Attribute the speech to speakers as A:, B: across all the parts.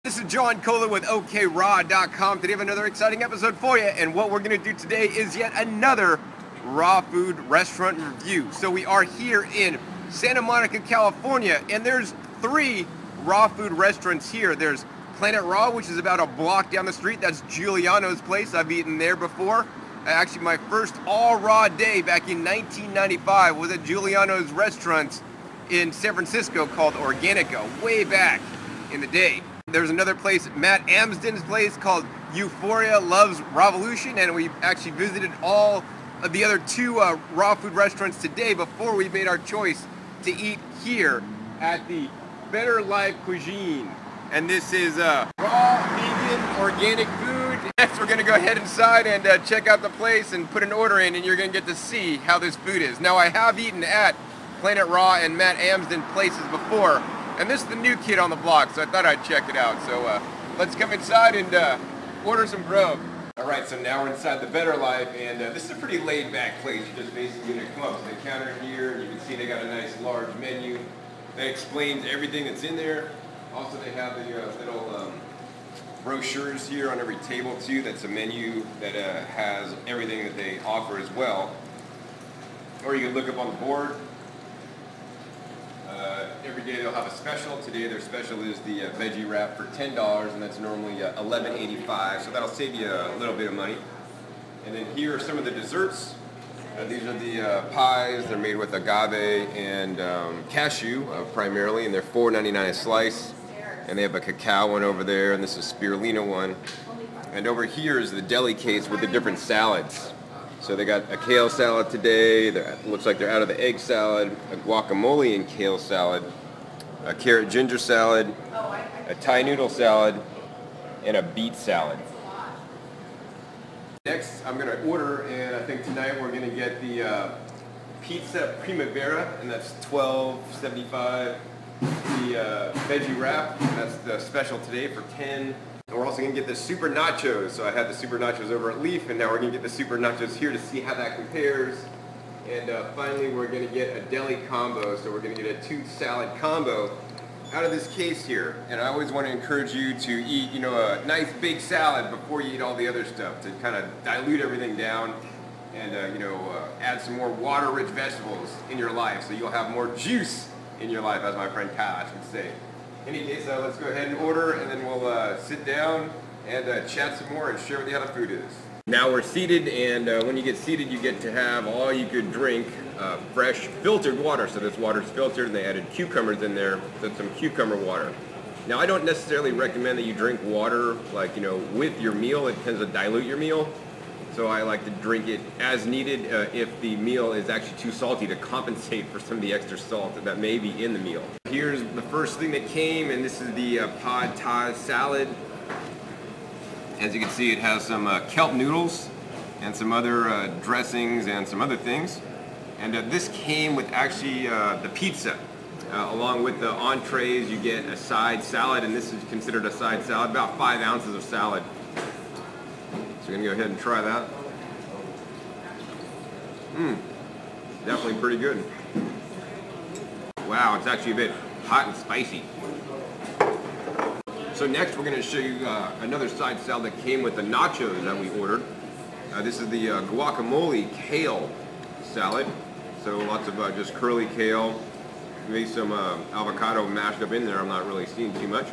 A: This is John Kohler with OKRaw.com. Today I have another exciting episode for you, and what we're going to do today is yet another raw food restaurant review. So we are here in Santa Monica, California, and there's 3 raw food restaurants here. There's Planet Raw, which is about a block down the street. That's Giuliano's place. I've eaten there before. Actually, my first all-raw day back in 1995 was at Giuliano's restaurant in San Francisco called Organico, way back in the day. There's another place, Matt Amsden's place, called Euphoria Loves Revolution, and we actually visited all of the other 2 raw food restaurants today before we made our choice to eat here at the Better Life Cuisine. And this is raw, vegan, organic food. Next, we're gonna go ahead inside and check out the place and put an order in, and you're gonna get to see how this food is. Now, I have eaten at Planet Raw and Matt Amsden places before, and this is the new kid on the block, so I thought I'd check it out. So let's come inside and order some grub. All right, so now we're inside the Better Life, and this is a pretty laid-back place. You're just basically gonna come up to the counter here, and you can see they got a nice large menu that explains everything that's in there. Also, they have the little brochures here on every table too. That's a menu that has everything that they offer as well. Or you can look up on the board. Every day they'll have a special. Today their special is the veggie wrap for $10, and that's normally $11.85. So that'll save you a little bit of money. And then here are some of the desserts. These are the pies. They're made with agave and cashew primarily, and they're $4.99 a slice. And they have a cacao one over there, and this is spirulina one. And over here is the deli case with the different salads. So they got a kale salad today. Looks like they're out of the egg salad, a guacamole and kale salad, a carrot ginger salad, a Thai noodle salad, and a beet salad. Next, I'm going to order, and I think tonight we're going to get the pizza primavera, and that's $12.75. The veggie wrap, that's the special today for $10. And we're also going to get the super nachos. So I had the super nachos over at Leaf, and now we're going to get the super nachos here to see how that compares. And finally, we're going to get a deli combo. So we're going to get a 2 salad combo out of this case here. And I always want to encourage you to eat, a nice big salad before you eat all the other stuff to kind of dilute everything down and, add some more water-rich vegetables in your life so you'll have more juice in your life, as my friend Kyle would say. In any case, let's go ahead and order, and then we'll sit down and chat some more and share with you how the food is. Now we're seated, and when you get seated, you get to have all you could drink fresh filtered water. So this water's filtered, and they added cucumbers in there, so it's some cucumber water. Now I don't necessarily recommend that you drink water with your meal. It tends to dilute your meal. So I like to drink it as needed if the meal is actually too salty to compensate for some of the extra salt that may be in the meal. Here's the first thing that came, and this is the pad thai salad. As you can see, it has some kelp noodles and some other dressings and some other things. And this came with actually the pizza. Along with the entrees, you get a side salad, and this is considered a side salad, about 5 ounces of salad. So we're going to go ahead and try that. Definitely pretty good. Wow, it's actually a bit hot and spicy. So next we're going to show you another side salad that came with the nachos that we ordered. This is the guacamole kale salad. So lots of just curly kale. Maybe some avocado mashed up in there. I'm not really seeing too much.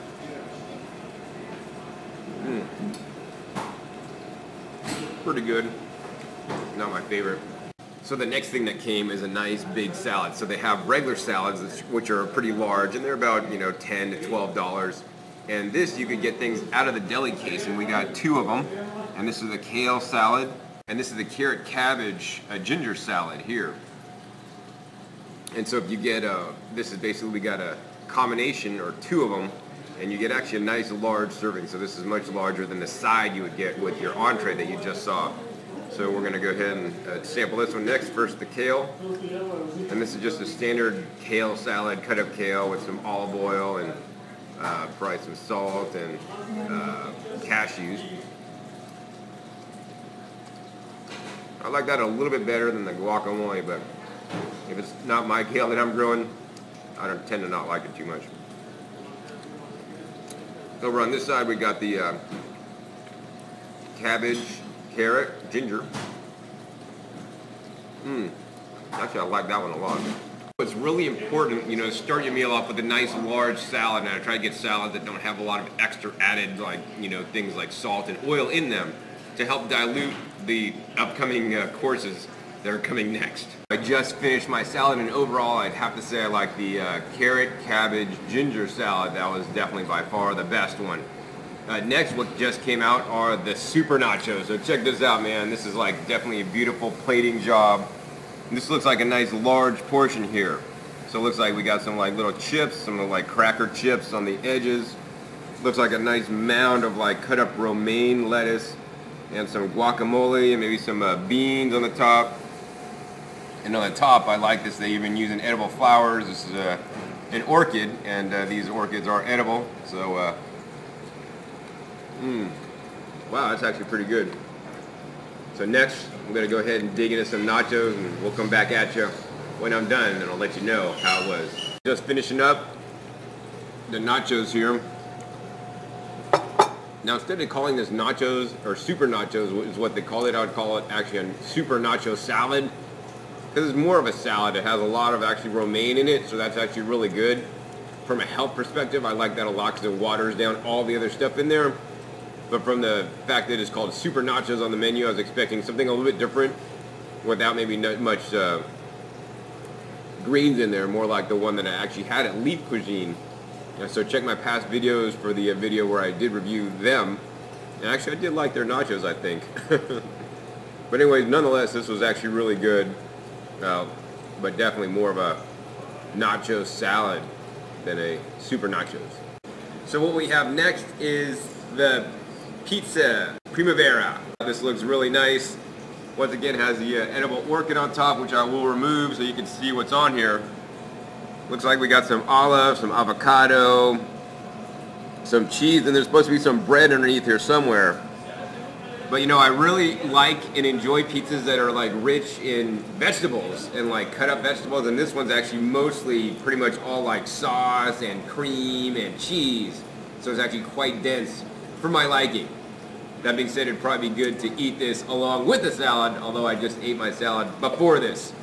A: Pretty good. Not my favorite. So the next thing that came is a nice big salad. So they have regular salads, which are pretty large, and they're about $10 to $12. And this, you could get things out of the deli case, and we got 2 of them. And this is the kale salad, and this is the carrot cabbage ginger salad here. And so if you get this is basically, we got a combination or 2 of them, and you get actually a nice large serving. So this is much larger than the side you would get with your entree that you just saw. So we're going to go ahead and sample this one next. First the kale, and this is just a standard kale salad, cut up kale with some olive oil and probably some salt and cashews. I like that a little bit better than the guacamole, but if it's not my kale that I'm growing, I don't tend to not like it too much. Over on this side, we got the cabbage, carrot, ginger. Actually, I like that one a lot. It's really important, you know, to start your meal off with a nice large salad. And I try to get salads that don't have a lot of extra added, like, you know, things like salt and oil in them to help dilute the upcoming courses that are coming next. I just finished my salad, and overall I'd have to say I like the carrot, cabbage, ginger salad. That was definitely by far the best one. Next, what just came out are the super nachos. So check this out, man. This is like definitely a beautiful plating job. And this looks like a nice large portion here. So it looks like we got some like little chips, some like cracker chips on the edges. Looks like a nice mound of like cut up romaine lettuce and some guacamole and maybe some beans on the top. And on the top, I like this. They even use edible flowers. This is an orchid, and these orchids are edible. So, wow, that's actually pretty good. So next, I'm going to go ahead and dig into some nachos, and we'll come back at you when I'm done, and I'll let you know how it was. Just finishing up the nachos here. Now, instead of calling this nachos, or super nachos is what they call it, I would call it actually a super nacho salad. Because it's more of a salad. It has a lot of actually romaine in it, so that's actually really good. From a health perspective, I like that a lot because it waters down all the other stuff in there. But from the fact that it's called super nachos on the menu, I was expecting something a little bit different without maybe not much greens in there, more like the one that I actually had at Leaf Cuisine. So check my past videos for the video where I did review them. And actually I did like their nachos, I think. But anyways, nonetheless, this was actually really good. But definitely more of a nacho salad than a super nachos. So what we have next is the pizza primavera. This looks really nice. Once again, has the edible orchid on top, which I will remove so you can see what's on here. Looks like we got some olive, some avocado, some cheese, and there's supposed to be some bread underneath here somewhere. But you know, I really like and enjoy pizzas that are like rich in vegetables and like cut up vegetables, and this one's actually mostly pretty much all like sauce and cream and cheese. So it's actually quite dense for my liking. That being said, it'd probably be good to eat this along with the salad, although I just ate my salad before this.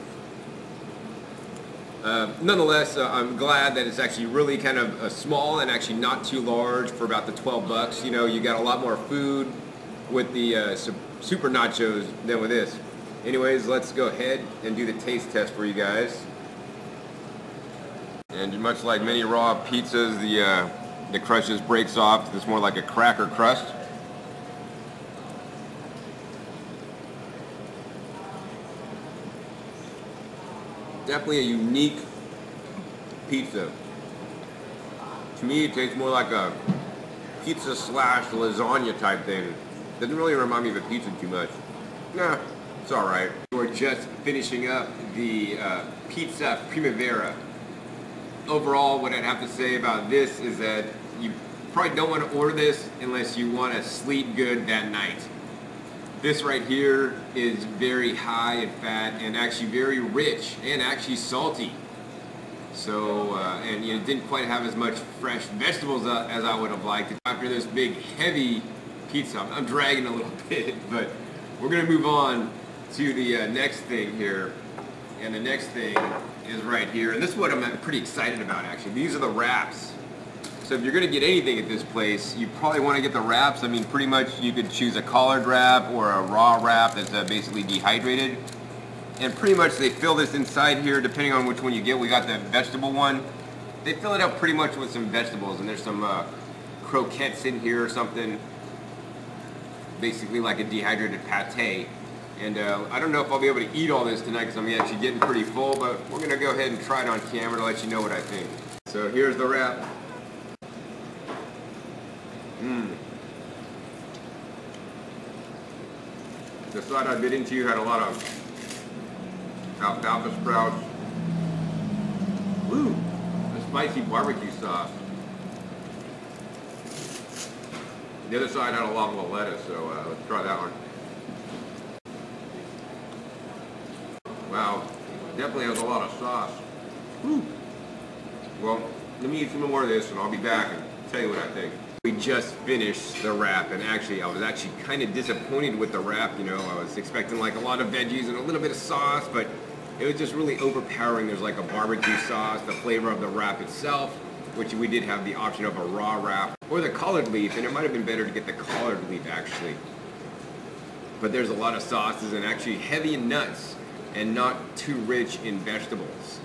A: Nonetheless, I'm glad that it's actually really kind of small and actually not too large for about the 12 bucks. You know, you got a lot more food with the super nachos than with this. Anyways, let's go ahead and do the taste test for you guys. And much like many raw pizzas, the crust just breaks off. It's more like a cracker crust. Definitely a unique pizza. To me, it tastes more like a pizza slash lasagna type thing. Doesn't really remind me of a pizza too much. Nah, it's alright. We're just finishing up the pizza primavera. Overall, what I'd have to say about this is that you probably don't want to order this unless you want to sleep good that night. This right here is very high in fat and actually very rich and actually salty. So, and you know, didn't quite have as much fresh vegetables as I would have liked. After this big, heavy pizza, I'm dragging a little bit, but we're going to move on to the next thing here. And the next thing is right here. And this is what I'm pretty excited about, actually. These are the wraps. So if you're going to get anything at this place, you probably want to get the wraps. I mean, pretty much you could choose a collared wrap or a raw wrap that's basically dehydrated. And pretty much they fill this inside here, depending on which one you get. We got the vegetable one. They fill it up pretty much with some vegetables, and there's some croquettes in here or something. Basically like a dehydrated pate. And I don't know if I'll be able to eat all this tonight because I'm actually getting pretty full, but we're going to go ahead and try it on camera to let you know what I think. So here's the wrap. The side I bit into had a lot of alfalfa sprouts. Woo! A spicy barbecue sauce. The other side had a lot of lettuce, so let's try that one. Wow, definitely has a lot of sauce. Woo! Well, let me eat some more of this and I'll be back and tell you what I think. We just finished the wrap, and actually I was kind of disappointed with the wrap. You know, I was expecting like a lot of veggies and a little bit of sauce, but it was just really overpowering. There's like a barbecue sauce, the flavor of the wrap itself, which we did have the option of a raw wrap or the collard leaf, and it might have been better to get the collard leaf actually. But there's a lot of sauces and actually heavy in nuts and not too rich in vegetables.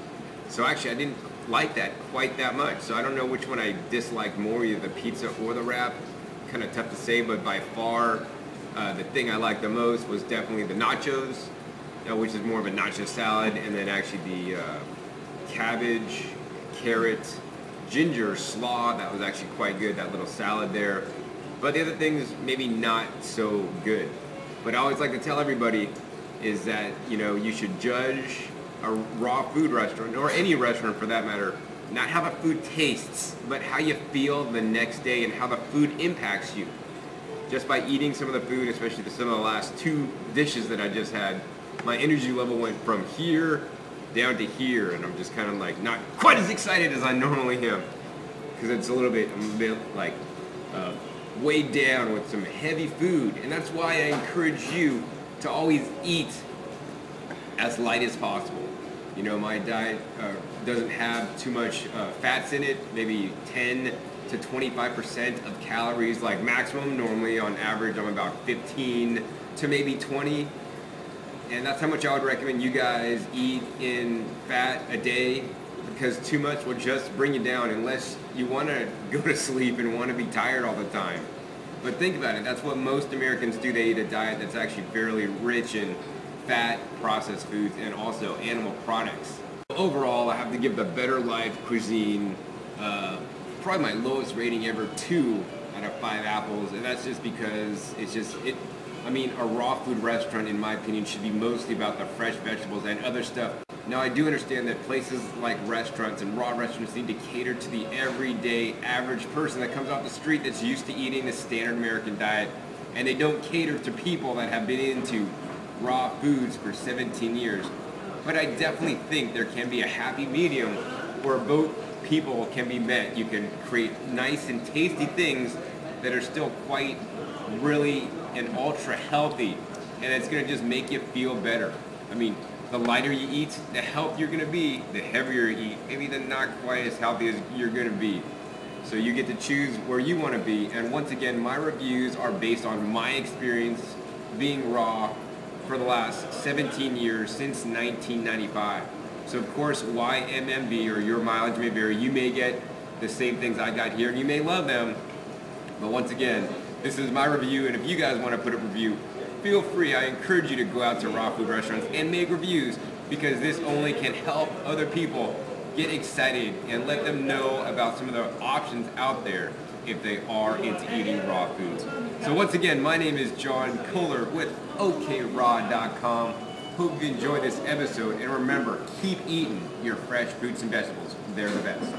A: So actually I didn't like that quite that much. So I don't know which one I disliked more, either the pizza or the wrap. Kind of tough to say, but by far the thing I liked the most was definitely the nachos, which is more of a nacho salad, and then actually the cabbage, carrot, ginger slaw. That was actually quite good, that little salad there. But the other things maybe not so good. But I always like to tell everybody is that, you know, you should judge a raw food restaurant, or any restaurant for that matter, not how the food tastes, but how you feel the next day and how the food impacts you. Just by eating some of the food, especially some of the last two dishes that I just had, my energy level went from here down to here, and I'm just kind of like not quite as excited as I normally am, because it's I'm a bit like weighed down with some heavy food. And that's why I encourage you to always eat as light as possible. You know, my diet doesn't have too much fats in it, maybe 10 to 25% of calories, like maximum. Normally on average I'm about 15 to maybe 20. And that's how much I would recommend you guys eat in fat a day, because too much will just bring you down unless you want to go to sleep and want to be tired all the time. But think about it, that's what most Americans do. They eat a diet that's actually fairly rich in fat, processed foods, and also animal products. Overall, I have to give the Better Life Cuisine probably my lowest rating ever, 2 out of 5 apples, and that's just because I mean, a raw food restaurant, in my opinion, should be mostly about the fresh vegetables and other stuff. Now, I do understand that places like restaurants and raw restaurants need to cater to the everyday average person that comes off the street that's used to eating the standard American diet, and they don't cater to people that have been into raw foods for 17 years. But I definitely think there can be a happy medium where both people can be met. You can create nice and tasty things that are still quite really and ultra healthy, and it's going to just make you feel better. I mean, the lighter you eat, the healthier you're going to be. The heavier you eat, maybe the not quite as healthy as you're going to be. So you get to choose where you want to be. And once again, my reviews are based on my experience being raw for the last 17 years, since 1995. So of course, YMMV, or your mileage may vary. You may get the same things I got here, and you may love them. But once again, this is my review, and if you guys want to put a review, feel free. I encourage you to go out to raw food restaurants and make reviews, because this only can help other people get excited and let them know about some of the options out there if they are into eating raw foods. So once again, my name is John Kohler with OKRaw.com. Hope you enjoyed this episode, and remember, keep eating your fresh fruits and vegetables. They're the best.